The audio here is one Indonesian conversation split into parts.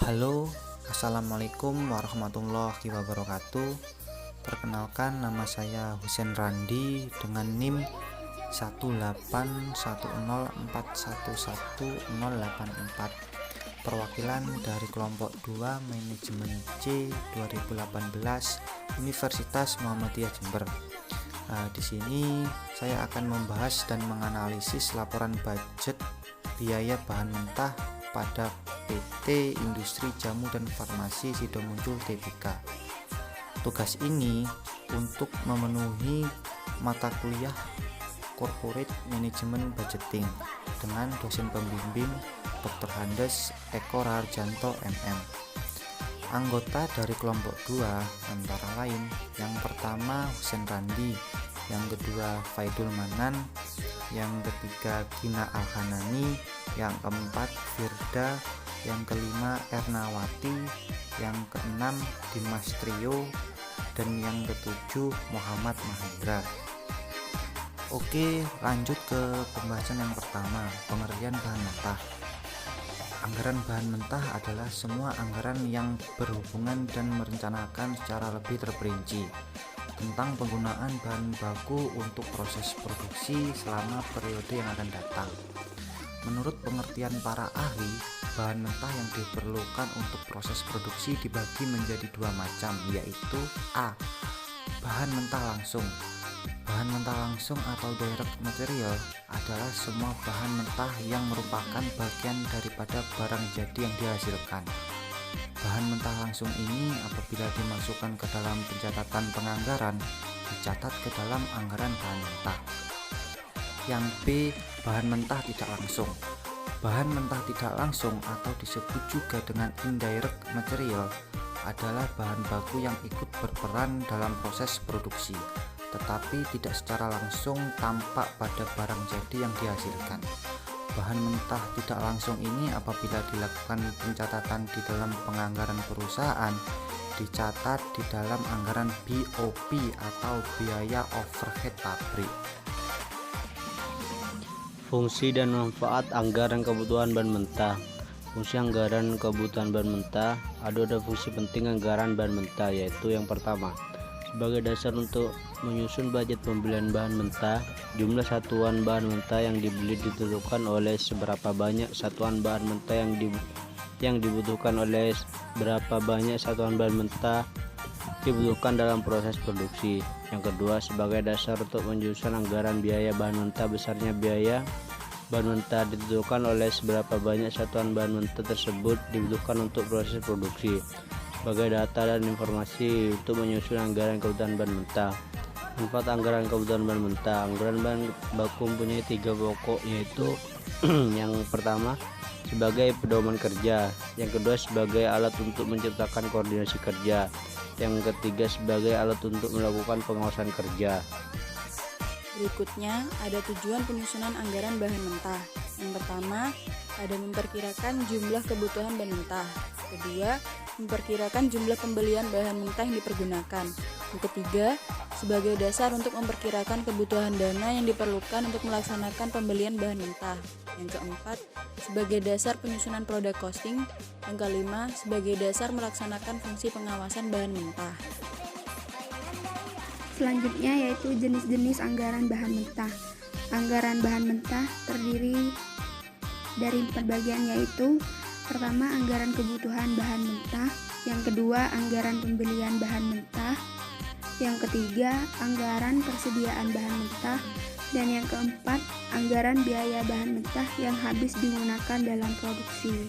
Halo, assalamualaikum warahmatullahi wabarakatuh. Perkenalkan, nama saya Husen Randi dengan NIM 18104111084. Perwakilan dari kelompok 2 Manajemen C 2018 Universitas Muhammadiyah Jember. Di sini saya akan membahas dan menganalisis laporan budget biaya bahan mentah pada PT Industri Jamu dan Farmasi Sidomuncul Tbk. Tugas ini untuk memenuhi mata kuliah Corporate Management Budgeting dengan dosen pembimbing Dr. Handes Eko Rarjanto MM. Anggota dari kelompok 2 antara lain yang pertama Husen Randi, yang kedua Faidul Manan, yang ketiga Gina Alhanani, yang keempat Firda, yang kelima Ernawati, yang keenam Dimas Trio, dan yang ketujuh Muhammad Mahendra. Oke, lanjut ke pembahasan yang pertama, pengertian bahan mentah. Anggaran bahan mentah adalah semua anggaran yang berhubungan dan merencanakan secara lebih terperinci tentang penggunaan bahan baku untuk proses produksi selama periode yang akan datang. Menurut pengertian para ahli, bahan mentah yang diperlukan untuk proses produksi dibagi menjadi dua macam, yaitu A. Bahan mentah langsung. Bahan mentah langsung atau direct material adalah semua bahan mentah yang merupakan bagian daripada barang jadi yang dihasilkan. Bahan mentah langsung ini apabila dimasukkan ke dalam pencatatan penganggaran, dicatat ke dalam anggaran bahan mentah. Yang B. Bahan mentah tidak langsung. Bahan mentah tidak langsung atau disebut juga dengan indirect material adalah bahan baku yang ikut berperan dalam proses produksi, tetapi tidak secara langsung tampak pada barang jadi yang dihasilkan. Bahan mentah tidak langsung ini apabila dilakukan pencatatan di dalam penganggaran perusahaan, dicatat di dalam anggaran BOP atau biaya overhead pabrik. Fungsi dan manfaat anggaran kebutuhan bahan mentah. Fungsi anggaran kebutuhan bahan mentah, ada fungsi penting anggaran bahan mentah, yaitu yang pertama, sebagai dasar untuk menyusun budget pembelian bahan mentah. Jumlah satuan bahan mentah yang dibeli ditentukan oleh seberapa banyak satuan bahan mentah yang dibutuhkan oleh berapa banyak satuan bahan mentah dibutuhkan dalam proses produksi. Yang kedua, sebagai dasar untuk menyusun anggaran biaya bahan mentah, besarnya biaya bahan mentah ditentukan oleh seberapa banyak satuan bahan mentah tersebut dibutuhkan untuk proses produksi. Sebagai data dan informasi untuk menyusun anggaran kebutuhan bahan mentah. Manfaat anggaran kebutuhan bahan mentah. Anggaran bahan baku mempunyai 3 pokok, yaitu yang pertama sebagai pedoman kerja, yang kedua sebagai alat untuk menciptakan koordinasi kerja, yang ketiga sebagai alat untuk melakukan pengawasan kerja. Berikutnya ada tujuan penyusunan anggaran bahan mentah. Yang pertama, ada memperkirakan jumlah kebutuhan bahan mentah. Kedua, memperkirakan jumlah pembelian bahan mentah yang dipergunakan. Yang ketiga, sebagai dasar untuk memperkirakan kebutuhan dana yang diperlukan untuk melaksanakan pembelian bahan mentah. Yang keempat, sebagai dasar penyusunan product costing. Yang kelima, sebagai dasar melaksanakan fungsi pengawasan bahan mentah. Selanjutnya yaitu jenis-jenis anggaran bahan mentah. Anggaran bahan mentah terdiri dari 4 bagian, yaitu pertama, anggaran kebutuhan bahan mentah, yang kedua, anggaran pembelian bahan mentah, yang ketiga, anggaran persediaan bahan mentah, dan yang keempat, anggaran biaya bahan mentah yang habis digunakan dalam produksi.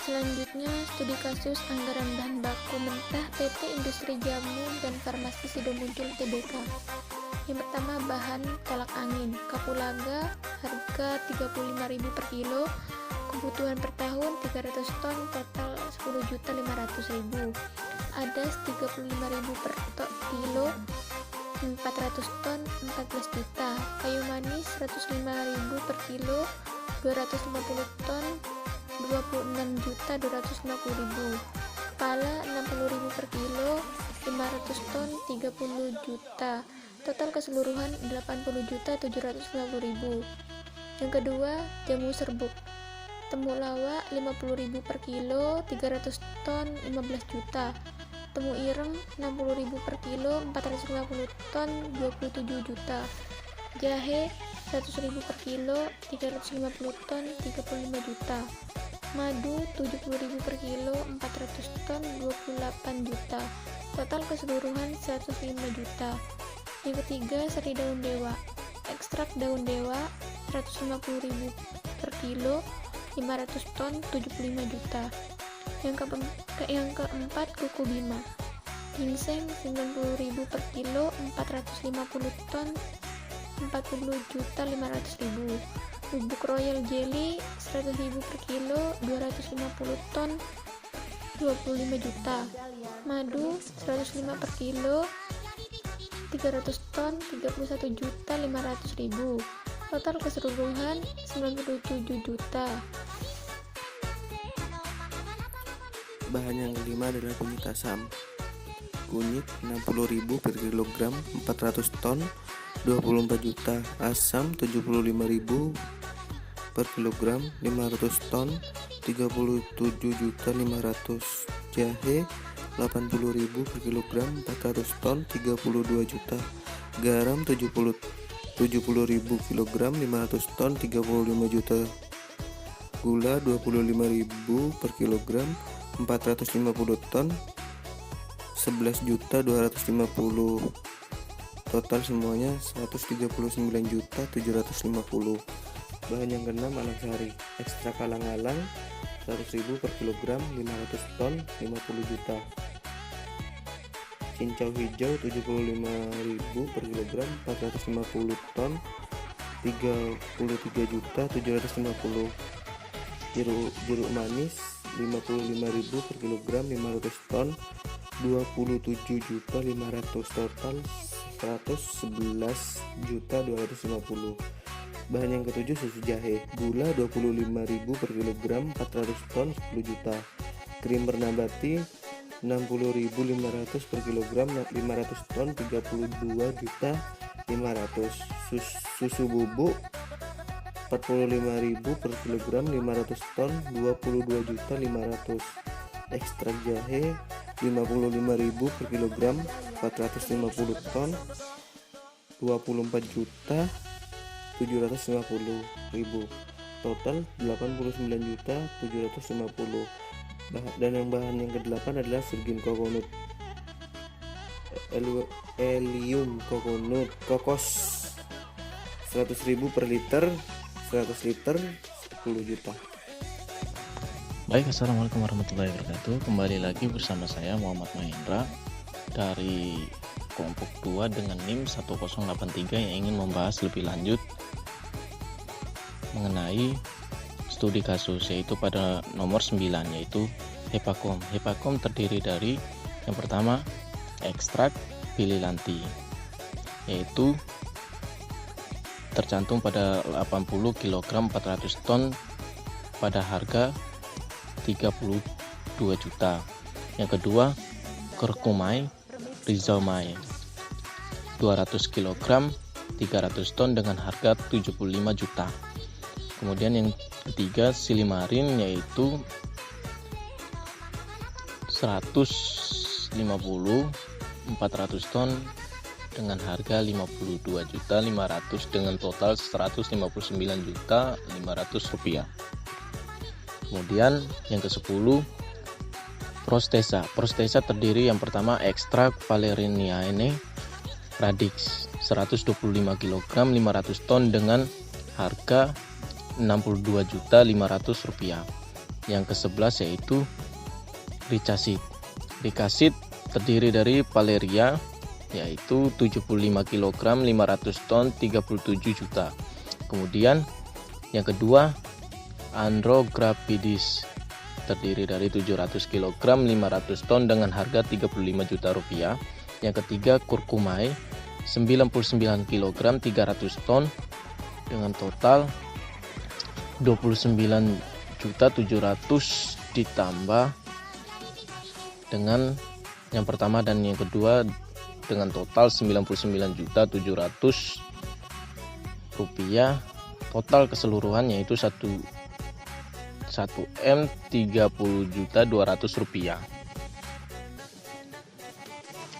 Selanjutnya, studi kasus anggaran bahan baku mentah PT Industri Jamu dan Farmasi Sidomuncul Tbk. Yang pertama, bahan tolak angin Kapulaga, harga 35.000 per kilo, kebutuhan per tahun 300 ton, total 10.500.000. Adas 35.000 per kilo, 400 ton, 14 juta. Kayu manis 105.000 per kilo, 250 ton, 26.250.000. Pala 60.000 per kilo, 500 ton, 30 juta. Total keseluruhan 80.750.000. Yang kedua, jamu serbuk Temulawak 50.000 per kilo 300 ton 15 juta. Temu ireng 60.000 per kilo 450 ton 27 juta. Jahe 100.000 per kilo 350 ton 35 juta. Madu 70.000 per kilo 400 ton 28 juta. Total keseluruhan 105 juta. Yang ketiga, sari daun dewa. Ekstrak daun dewa 150.000 per kilo 500 ton 75 juta. Yang keempat, kuku bima. Ginseng 90.000 per kilo 450 ton 40 juta 500.000. Bubuk royal jelly 100.000 per kilo 250 ton 25 juta. Madu 105 per kilo 300 ton 31 juta 500.000. Total keseluruhan 97 juta. Bahan yang kelima adalah kunyit asam. Kunyit 60.000 per kilogram 400 ton 24 juta. Asam 75.000 per kilogram 500 ton 37 juta 500. Jahe 80.000 per kilogram 400 ton 32 juta. Garam 70.000 kilogram 500 ton 35 juta. Gula 25.000 per kilogram 450 ton 11 juta 250. Total semuanya 139 juta 750. Bahan yang keenam, alang sari. Ekstrak alang-alang 100.000 per kilogram 500 ton 50 juta. Cincau hijau 75.000 per kilogram 450 ton 33 juta 750. Jeruk manis 55.000 per kilogram 500 ton 27 juta 500. Total 111 juta 250. Bahan yang ketujuh, susu jahe. Gula 25.000 per kilogram 400 ton 10 juta. Krim bernabati 60.500 per kilogram 500 ton 32 juta 500. Susu bubuk 45.000 per kilogram 500 ton 22 juta 500. Ekstrak jahe 55.000 per kilogram 450 ton 24 juta 750.000. Total 89 juta 750. Dan bahan yang ke-8 adalah virgin coconut. Helium coconut kokos 100.000 per liter 100 liter 10 juta. Baik, assalamualaikum warahmatullahi wabarakatuh. Kembali lagi bersama saya Muhammad Mahendra dari kelompok 2 dengan NIM 1083 yang ingin membahas lebih lanjut mengenai studi kasus, yaitu pada nomor 9, yaitu Hepakom. Hepakom terdiri dari yang pertama ekstrak bililanti, yaitu tercantum pada 80 kg 400 ton pada harga 32 juta. Yang kedua, curcumay rhizomai 200 kg 300 ton dengan harga 75 juta. Kemudian yang ketiga, silimarin, yaitu 150 400 ton dengan harga 52 juta 500 dengan total 159 juta 500 rupiah. Kemudian yang ke-10, Prostesa. Prostesa terdiri yang pertama ekstrak Valeriana radix 125 kg 500 ton dengan harga 62 juta 500 rupiah. Yang ke-11 yaitu Ricacid. Ricacid terdiri dari Valeria, yaitu 75 kg 500 ton 37 juta. Kemudian yang kedua Andrographidis terdiri dari 700 kg 500 ton dengan harga 35 juta rupiah. Yang ketiga Curcumay 99 kg 300 ton dengan total 29 juta 700 ditambah dengan yang pertama dan yang kedua dengan total 99 juta 700 rupiah. Total keseluruhan yaitu 1 1M Rp30.200.000.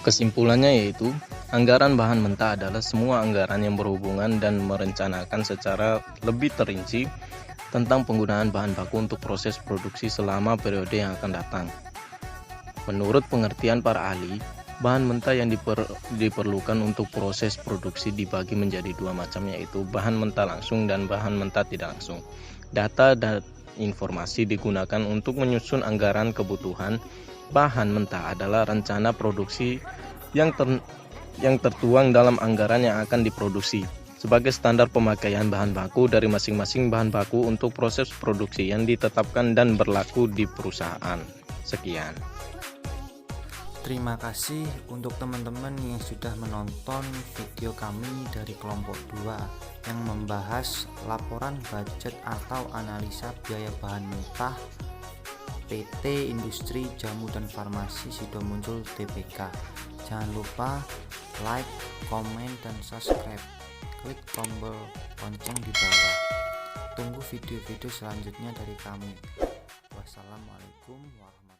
Kesimpulannya yaitu, anggaran bahan mentah adalah semua anggaran yang berhubungan dan merencanakan secara lebih terinci tentang penggunaan bahan baku untuk proses produksi selama periode yang akan datang. Menurut pengertian para ahli, bahan mentah yang diperlukan untuk proses produksi dibagi menjadi dua macam, yaitu bahan mentah langsung dan bahan mentah tidak langsung. Data dan informasi digunakan untuk menyusun anggaran kebutuhan bahan mentah adalah rencana produksi yang tertuang dalam anggaran yang akan diproduksi sebagai standar pemakaian bahan baku dari masing-masing bahan baku untuk proses produksi yang ditetapkan dan berlaku di perusahaan. Sekian. Terima kasih untuk teman-teman yang sudah menonton video kami dari kelompok 2 yang membahas laporan budget atau analisa biaya bahan mentah PT Industri Jamu dan Farmasi Sidomuncul Tbk. Jangan lupa like, komen, dan subscribe. Klik tombol lonceng di bawah. Tunggu video-video selanjutnya dari kami. Wassalamualaikum warahmatullahi wabarakatuh.